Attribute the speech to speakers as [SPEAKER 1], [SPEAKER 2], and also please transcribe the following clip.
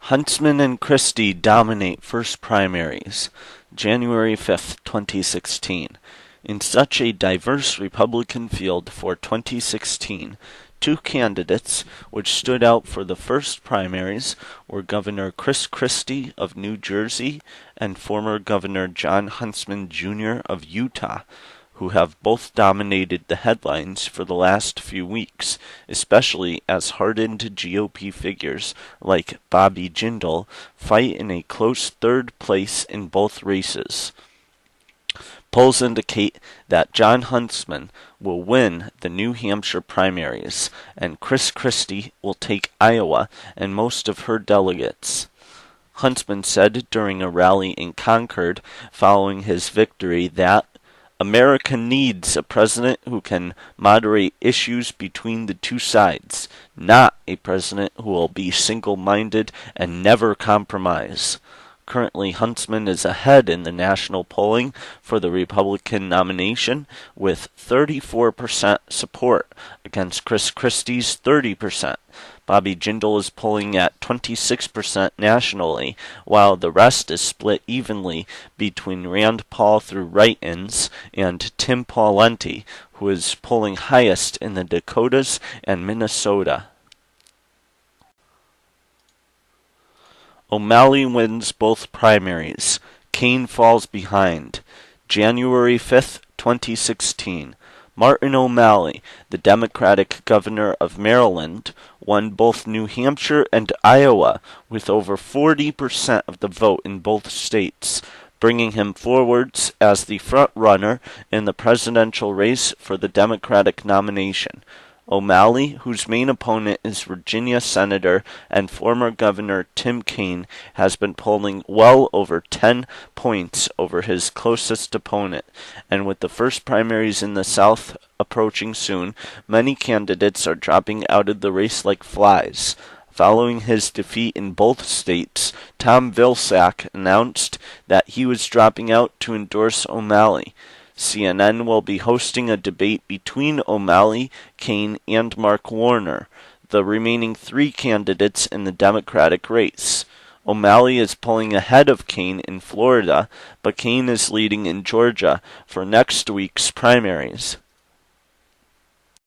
[SPEAKER 1] Huntsman and Christie dominate first primaries, January 5th, 2016. In such a diverse Republican field for 2016, two candidates which stood out for the first primaries were Governor Chris Christie of New Jersey and former Governor John Huntsman, Jr. of Utah, who have both dominated the headlines for the last few weeks, especially as hardened GOP figures like Bobby Jindal fight in a close third place in both races. Polls indicate that John Huntsman will win the New Hampshire primaries, and Chris Christie will take Iowa and most of her delegates. Huntsman said during a rally in Concord following his victory that America needs a president who can moderate issues between the two sides, not a president who will be single-minded and never compromise. Currently, Huntsman is ahead in the national polling for the Republican nomination with 34% support against Chris Christie's 30%. Bobby Jindal is polling at 26% nationally, while the rest is split evenly between Rand Paul through write-ins and Tim Pawlenty, who is polling highest in the Dakotas and Minnesota. O'Malley wins both primaries. Kane falls behind. January 5th, 2016. Martin O'Malley, the Democratic governor of Maryland, won both New Hampshire and Iowa with over 40% of the vote in both states, bringing him forwards as the front-runner in the presidential race for the Democratic nomination. O'Malley, whose main opponent is Virginia Senator and former Governor Tim Kaine, has been polling well over 10 points over his closest opponent, and with the first primaries in the South approaching soon, many candidates are dropping out of the race like flies. Following his defeat in both states, Tom Vilsack announced that he was dropping out to endorse O'Malley. CNN will be hosting a debate between O'Malley, Kaine, and Mark Warner, the remaining three candidates in the Democratic race. O'Malley is pulling ahead of Kaine in Florida, but Kaine is leading in Georgia for next week's primaries.